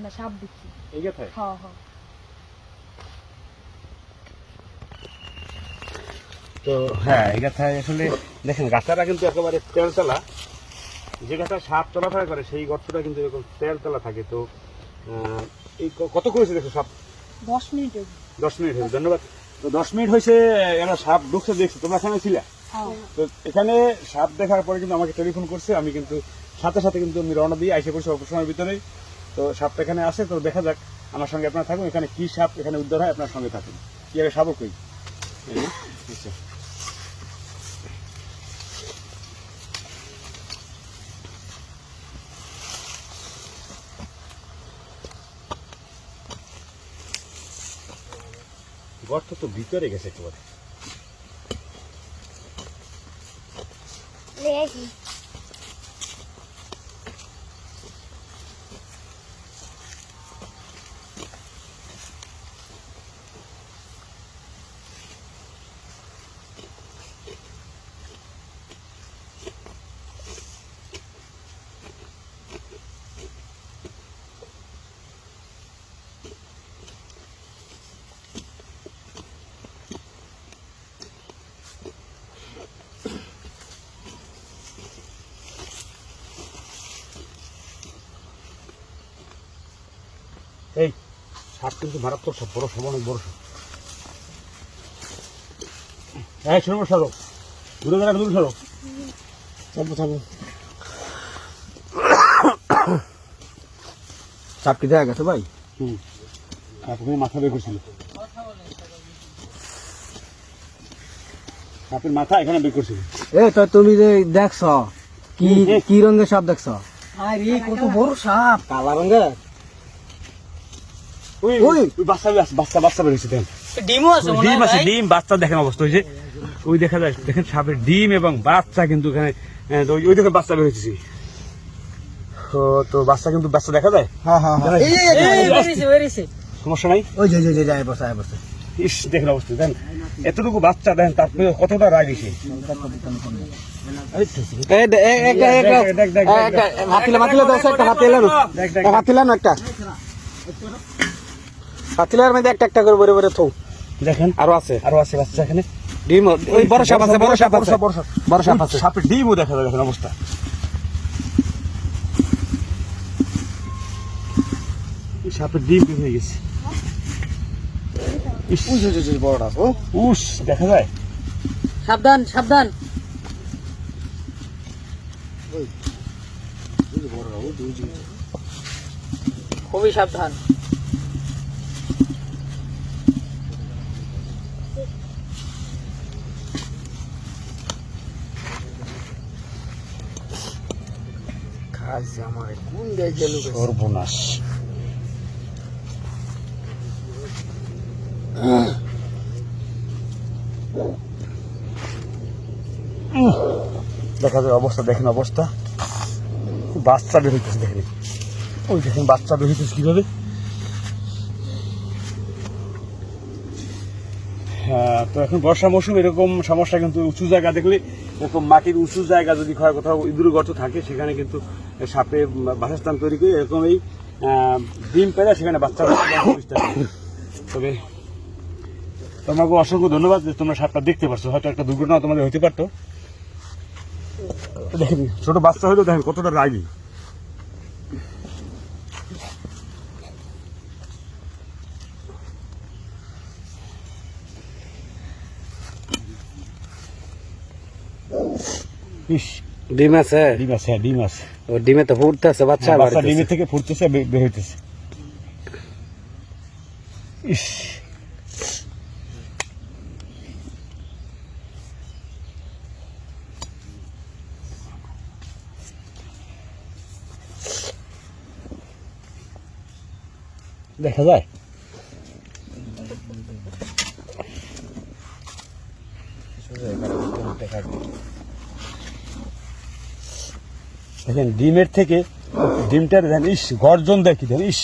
এখানে সাপ দেখছি। এই কথায়? হ্যাঁ হ্যাঁ। তো হ্যাঁ, এই কথায় আসলে দেখেন গাছাটা কিন্তু একেবারে তেলতলা, যে গাছটা সাপ চলাফেরা করে সেই গর্তটা কিন্তু এরকম তেলতলা থাকে। তো এই কত করেছে দেখো সাপ? 10 মিনিট হয়েছে। 10 মিনিট হয়েছে, ধন্যবাদ। তো 10 মিনিট হয়েছে এরা সাপ ঢুকছে দেখছো, তোমরা এখানে ছিলে? হ্যাঁ। তো এখানে সাপ দেখার পরে কিন্তু আমাকে টেলিফোন করছে, আমি কিন্তু সাথে সাথে কিন্তু আমি রওনা দিয়ে আইসে পড়ছি অল্প সময়ের ভিতরেই। তো সাপটা এখানে আছে, তো দেখা যাক, আমার সঙ্গে আপনারা থাকুন। এখানে কি সাপ এখানে উদ্ধার হয় আপনার সঙ্গে থাকুন। কি আগে সাপও কই? আচ্ছা, গর্ত তো ভিতরে গেছে একেবারে। এই সাপ কিন্তু মারাত্মক সাপ, বড় সাপ, অনেক বড় সাপ। হ্যাঁ, সরো সরো, দূরে গেলে দূরে সরো। চাপো চাপো। সাপ কি দেখা গেছে ভাই? সাপের মাথা বের করছিল, সাপের মাথা এখানে বের করছিল। এ তো তুমি যে দেখছ কি কি রঙের সাপ দেখছ? আরে কত বড় সাপ, কালা রঙের। ওই ওই বাচ্চা বাচ্চা বাচ্চা বের হয়েছে, দেখেন ডিমও আছে, ডিম আছে, ডিম বাচ্চা দেখেন অবস্থা। ওই যে ওই দেখা যায়, দেখেন সাপের ডিম এবং বাচ্চা কিন্তু এখানে, ওই দেখেন বাচ্চা বের হয়েছে। তো বাচ্চা কিন্তু বাচ্চা দেখা যায়। হ্যাঁ হ্যাঁ হ্যাঁ, সমস্যা নাই। ওই যে যে যায় বসে বসে। ইস, দেখেন অবস্থা, দেখেন এতটুকু বাচ্চা, দেখেন তারপরে কতটা রায় দিছে। দেখেন আরো আছে বাচ্চা এখানে। ডিম, ওই বড় সাপ আছে, বড় সাপ আছে, বড় সাপ আছে। সাপের ডিমও দেখা যায়, দেখেন অবস্থা। সাপের ডিম বের হয়ে গেছে। বড়টা উস, দেখা যায়। সাবধান সাবধান। খুবই সাবধান। খাইছে আমার কোন গায়ে গেল? সর্বনাশ। দেখা যায় অবস্থা, দেখেন অবস্থা। বাচ্চা বের হইতেছে, দেখেন ওই দেখেন বাচ্চা বের হইতেছে কিভাবে। হ্যাঁ, তো এখন বর্ষা মৌসুম, এরকম সমস্যা কিন্তু উঁচু জায়গা দেখলে, এরকম মাটির উঁচু জায়গা যদি হয়, কোথাও ইঁদুর গর্ত থাকে, সেখানে কিন্তু সাপে বাসস্থান তৈরি করে এরকম এই ডিম পেলে সেখানে বাচ্চা। তবে তোমাকে অসংখ্য ধন্যবাদ যে তোমরা সাপটা দেখতে পারছো। হয়তো একটা দুর্ঘটনা তোমাদের হতে পারতো। দেখেন ছোট বাচ্চা হলেও দেখেন কতটা রাগী। ডিম আছে, ডিম আছে, হ্যাঁ ডিম আছে। ও ডিমে তো ফুটতেছে বাচ্চা, বাচ্চা ডিমের থেকে ফুটতেছে, বের হইতেছে। ইস, দেখা যায়। দেখেন ডিমের থেকে ডিমটার দেখেন, ইস গর্জন দেখি, দেখেন ইস,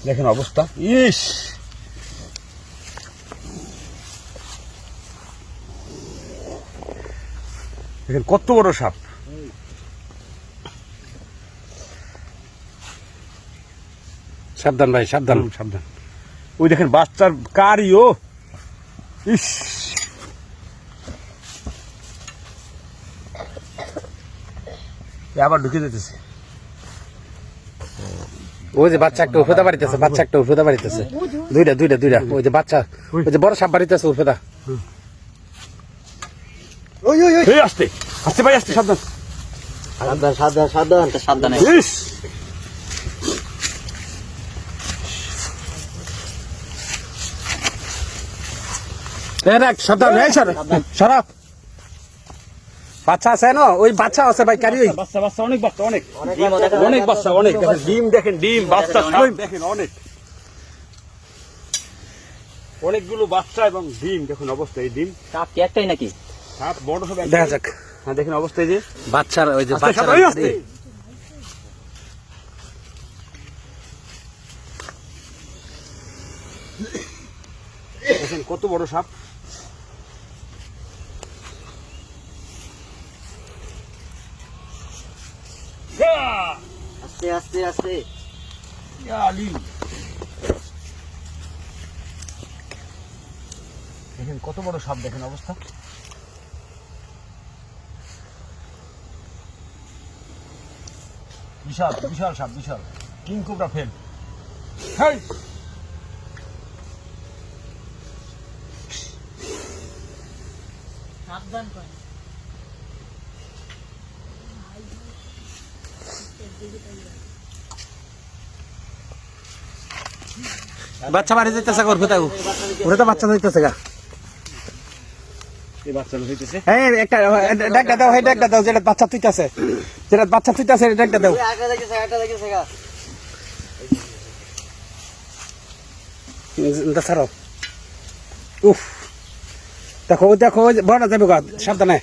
দেখেন অবস্থা। ইস, দেখেন কত বড় সাপ। সাবধান ভাই, সাবধান। সাবধান। ওই দেখেন বাচ্চার কারিও, ইস, আবার ঢুকে যেতেছে। ওই যে বাচ্চা একটা উর্ফেদা বাড়িতেছে, বাচ্চা একটা উর্ফেদা বাড়িতেছে, দুইটা। ওই যে বাচ্চা, ওই যে বড় সাপ বাড়িতেছে উর্ফেদা। এই আস্তে আস্তে ভাই, আস্তে, সাবধান। সাবধানে। ইস, সাবধান, সরাব। বাচ্চা আছে না, ওই বাচ্চা আছে ভাই, কারি ওই বাচ্চা বাচ্চা অনেক বাচ্চা, অনেক অনেক বাচ্চা, অনেক দেখেন ডিম, দেখেন ডিম, বাচ্চা সব দেখেন, অনেক অনেকগুলো বাচ্চা এবং ডিম। দেখুন অবস্থা, এই ডিম সাপ কি একটাই নাকি? সাপ বড় সব এক- দেখা যাক। হ্যাঁ দেখেন অবস্থায় যে বাচ্চার ওই যে আস্তে, বাচ্চার সাবধান, আস্তে। দেখেন কত বড় সাপ। আস্তে আস্তে আস্তে। দেখেন কত বড় সাপ, দেখেন অবস্থা। বিশাল বিশাল সাপ, বিশাল কিং কোবরা ফেল। হেই! সাবধান কর। বাচ্চা বাড়ি যাইতেছে উর্ফেদা, উর্ফেদা বাচ্চা যাইতেছে গা। এই বাচ্চাটা হইতেছে। এই একটা ডাকটা দাও, ডাকটা দাও, যেটা বাচ্চা তুইতাছে, ডাকটা দাও। ছাড়ো। উফ, দেখো দেখো, বড় যাবে গা, সাবধানে,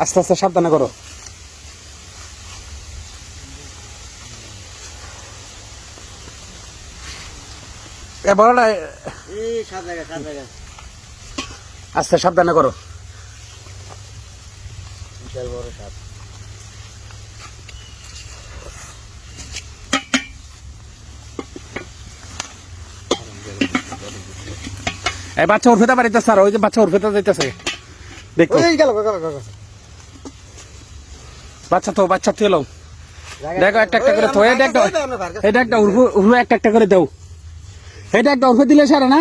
আস্তে আস্তে সাবধানে করো। এ বড়টা আস্তে সাবধানে করো। এই বাচ্চা উর্ফেদা বাড়িতে স্যার, ওই যে বাচ্চা উর্ফেদা যাইতেছে, দেখো বাচ্চা তো, বাচ্চা তুই এলো, দেখো একটা একটা করে তো, এটা একটা উর্ফু একটা একটা করে দাও, এটা একটা উর্ফে দিলে সারা না,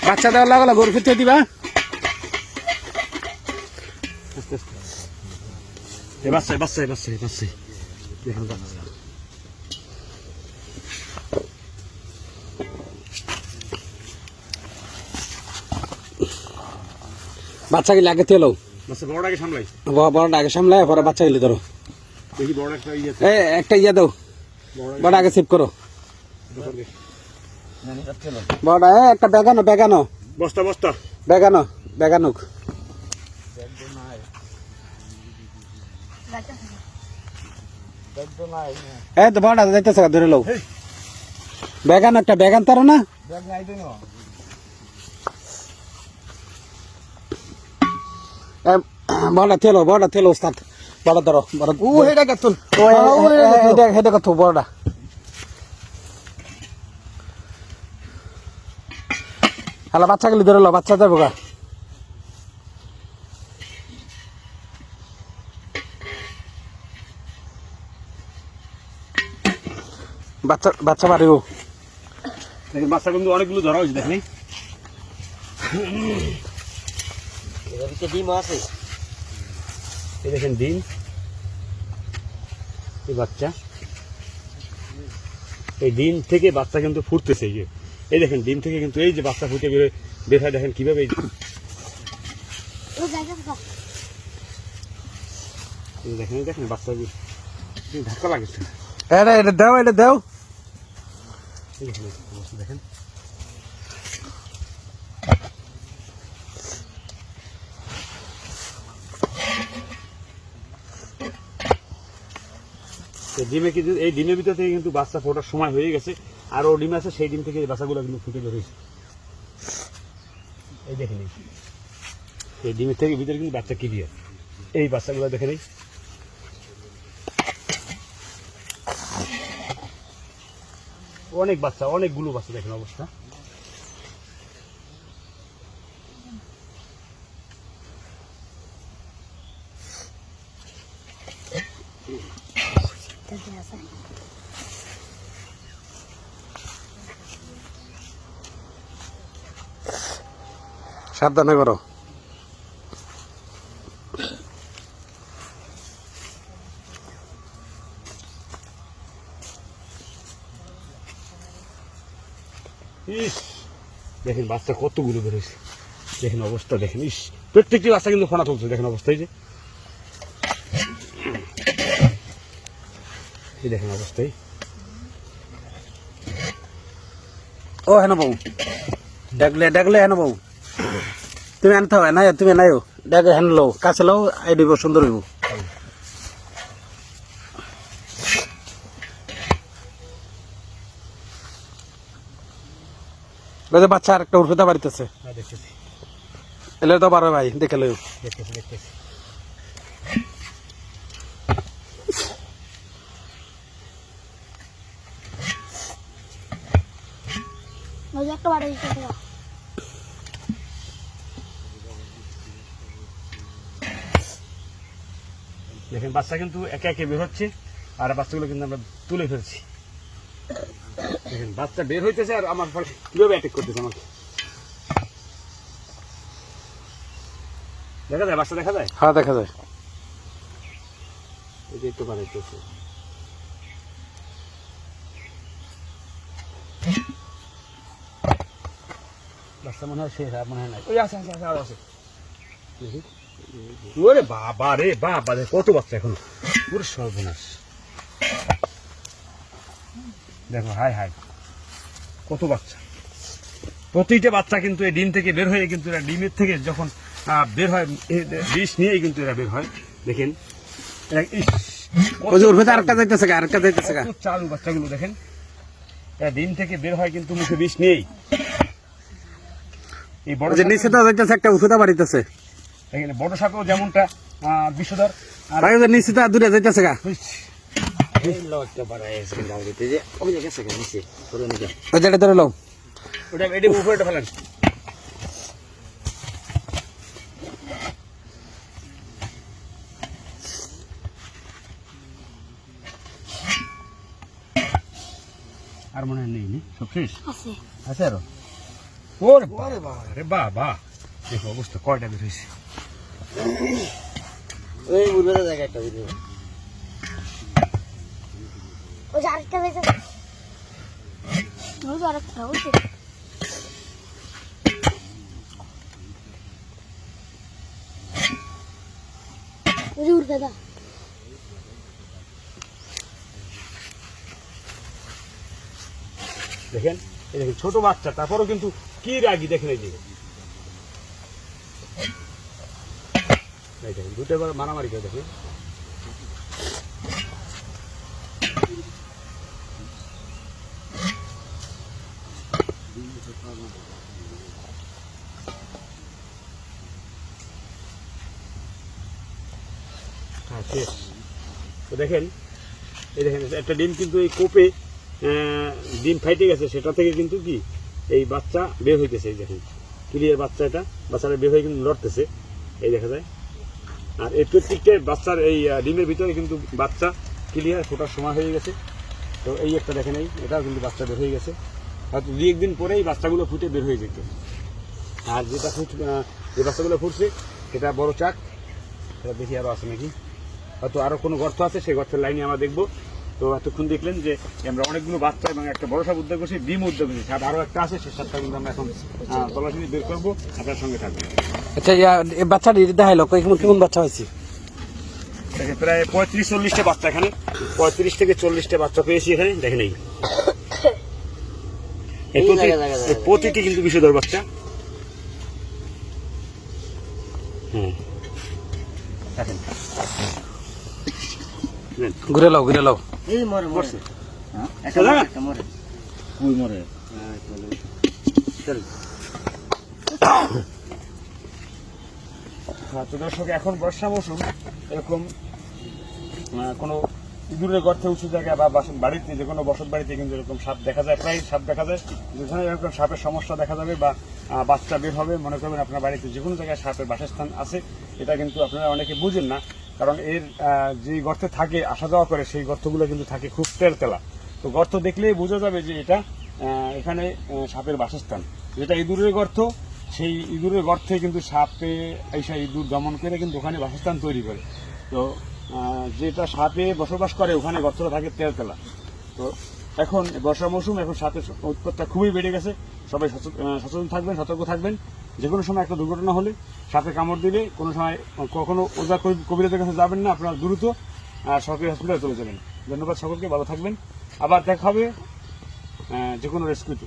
বাচ্চা দেওয়ার লাগলো উর্ফে তুই দিবা। এই বাচ্চা, বাচ্চা, বাচ্চা, বাচ্চা, দেখেন বাচ্চা। বাচ্চা গেলে আগে তেলো, বাচ্চা বড়টাকে সামলাই, বড়টা আগে সামলায়, পরে বাচ্চা গেলে ধরো। দেখি বড় একটা ইয়ে আছে। একটা ইয়ে দাও, বড় আগে সেভ করো। বড় একটা বেগানো বস্তা বস্তা বেগানুক। এই তো বড়টা যাইতেছে, ধরে লও। বেগান একটা বেগান তারো না, বড়টা তেলো ওস্তাদ, বড় ধরো, বড় হেডা কাতুন, হেডা কাতু বড়টা। হ্যালো, বাচ্চা গেলে ধরে লো, বাচ্চা যাবো গা। বাচ্চা বাড়িও, দেখেন বাচ্চা কিন্তু অনেকগুলো ধরা হয়েছে, দেখেন ডিম আছে। এই দেখেন ডিম, এই বাচ্চা, এই ডিম থেকে বাচ্চা কিন্তু ফুটতেছে। এই দেখেন ডিম থেকে কিন্তু এই যে বাচ্চা ফুটে বের হয়, দেখেন কিভাবে দেখেন, দেখেন বাচ্চা ধাক্কা লাগছে। এটা দাও, দেখেন ডিমে কিন্তু, এই ডিমের ভিতর থেকে কিন্তু বাচ্চা ফোটার সময় হয়ে গেছে। আর ও ডিম আছে, সেই ডিম থেকে বাচ্চাগুলো কিন্তু ফুটে বের হয়েছে। এই দেখেন এই ডিমের থেকে ভিতরে কিন্তু বাচ্চা কি দিয়ে, এই বাচ্চাগুলো দেখেন। অনেক বাচ্চা, অনেকগুলো বাচ্চা, দেখেন অবস্থা। সাবধানে করো। ইস, দেখেন বাচ্চা কতগুলো বেরোয়েছে, দেখেন অবস্থা, দেখেন ইস, প্রত্যেকটি বাচ্চা কিন্তু ফোনা তুলছে, দেখেন অবস্থা। এই দেখেন অবস্থায়। ও হেন বউ ডাকলে ডাকলে হেন বউ তুমি আনতে হবে না, তুমি নাইও ডাকে হেন লো, কাছে লো, আই দিব সুন্দর হইব। বাচ্চা আর একটা উঠতে পারিতেছে, দেখতেছি এলে তো পারো ভাই, দেখে লইও। দেখতেছি দেখতেছি। একটা বাড়ি দিতে দেখেন বাচ্চা কিন্তু একে একে বের হচ্ছে, আর বাচ্চাগুলো কিন্তু আমরা তুলে ফেলছি। দেখেন বাচ্চা বের হইতেছে আর আমার কিভাবে অ্যাটাক করতেছে আমাকে। দেখা যায় বাচ্চা, দেখা যায়, হ্যাঁ দেখা যায়। এই যে একটু বাড়াইতেছে। বাচ্চা মনে হয় শেষ, আর মনে হয় নাই। ওই আছে আছে আছে, আরো আছে। দেখি, ওরে বাবা রে বাবা, কত বাচ্চা এখন, পুরো সর্বনাশ। দেখো, হাই হাই, কত বাচ্চা। প্রতিটা বাচ্চা কিন্তু এই ডিম থেকে বের হয়ে, কিন্তু এরা ডিমের থেকে যখন বের হয়, বিষ নিয়েই কিন্তু এরা বের হয়। দেখেন ওই যে উঠে আরেকটা যাইতেছে গা, আরেকটা যাইতেছে গা। চালু বাচ্চাগুলো দেখেন, এরা ডিম থেকে বের হয় কিন্তু মুখে বিষ নিয়েই। এই বড় যে নিচে তো যাইতেছে একটা, উঠে বাড়িতেছে। এখানে বড় সাপেও যেমনটা বিষধর, আর ভাই ওদের নিচে তো দূরে যাইতেছে গা। ওই জায়গাটা ধরে লও। ওটা এটি উপরে ফেলেন। আর মনে হয় নেই, সব শেষ আছে আছে আরো। ওরে বাবা রে বাবা, দেখো অবস্থা, কয়টা বের হয়েছে। ওই উড়বে জায়গা একটা উড়বে। ওই যে আরেকটা হয়েছে, ওই যে আরেকটা হয়েছে। ওই যে উঠবে দা। দেখেন, এই দেখেন ছোট বাচ্চা, তারপরেও কিন্তু কি রাগি, দেখেন এই যে দেখেন দুটো বার মারামারি করে, দেখেন হ্যাঁ শেষ। তো দেখেন, এই দেখেন একটা ডিম কিন্তু এই কোপে ডিম ফাইটে গেছে, সেটা থেকে কিন্তু কি এই বাচ্চা বের হইতেছে। এই দেখেন ক্লিয়ার বাচ্চা, এটা বাচ্চাটা বের হয়ে কিন্তু লড়তেছে, এই দেখা যায়। আর এই প্রত্যেকটা বাচ্চার এই ডিমের ভিতরে কিন্তু বাচ্চা ক্লিয়ার ফোটার সময় হয়ে গেছে। তো এই একটা দেখেন, এটাও কিন্তু বাচ্চা বের হয়ে গেছে, হয়তো 2-1 দিন পরেই বাচ্চাগুলো ফুটে বের হয়ে যেত। আর যে বাচ্চাগুলো ফুটছে সেটা বড় চাক, সেটা দেখি আরও আছে নাকি, হয়তো আরও কোনো গর্ত আছে, সেই গর্তের লাইনে আমরা দেখবো। তো এতক্ষণ দেখলেন যে আমরা অনেকগুলো বাচ্চা এবং একটা বড় সাপ উদ্যোগ করছি, ডিম উদ্যোগ করছি, আর আরও একটা আছে, সে সাপটা কিন্তু আমরা এখন তল্লাশি বের করবো, আপনার সঙ্গে থাকবো। আচ্ছা বাচ্চা দেখাইলো কেমন বাচ্চা হয়েছে? দেখেন প্রায় 35-40টা বাচ্চা, এখানে 35 থেকে 40টা বাচ্চা পেয়েছি এখানে, দেখেন এই প্রতিটি কিন্তু বিষধর বাচ্চা। হ্যাঁ দেখেন, ঘুরে লাও ঘুরে লাও। এই মরে করছে একটা মরে, ওই মরে। তো দর্শক, এখন বর্ষা মৌসুম, এরকম কোনো ইঁদুরের গর্তে উঁচু জায়গা বা বাড়িতে যে কোনো বসত বাড়িতে কিন্তু এরকম সাপ দেখা যায়, প্রায় সাপ দেখা যায়। যেখানে এরকম সাপের সমস্যা দেখা যাবে বা বাচ্চা বের হবে, মনে করবেন আপনার বাড়িতে যে কোনো জায়গায় সাপের বাসস্থান আছে, এটা কিন্তু আপনারা অনেকে বুঝেন না। কারণ এর যে গর্তে থাকে, আসা যাওয়া করে, সেই গর্তগুলো কিন্তু থাকে খুব তেলতেলা। তো গর্ত দেখলেই বোঝা যাবে যে এটা এখানে সাপের বাসস্থান। যেটা ইঁদুরের গর্ত, সেই ইঁদুরের গর্তে কিন্তু সাপে এসে ইঁদুর দমন করে কিন্তু ওখানে বাসস্থান তৈরি করে। তো যেটা সাপে বসবাস করে ওখানে গর্তটা থাকে তেলতেলা। তো এখন বর্ষা মৌসুম, এখন সাপের উৎপাতটা খুবই বেড়ে গেছে। সবাই সচেতন থাকবেন, সতর্ক থাকবেন। যে কোনো সময় একটা দুর্ঘটনা হলে, সাপে কামড় দিলে কোনো সময় কখনো ওঝা কবিরাজের কাছে যাবেন না, আপনারা দ্রুত সরকারি হসপিটালে চলে যাবেন। ধন্যবাদ সকলকে, ভালো থাকবেন। আবার দেখা হবে যে কোনো রেস্কিউতে।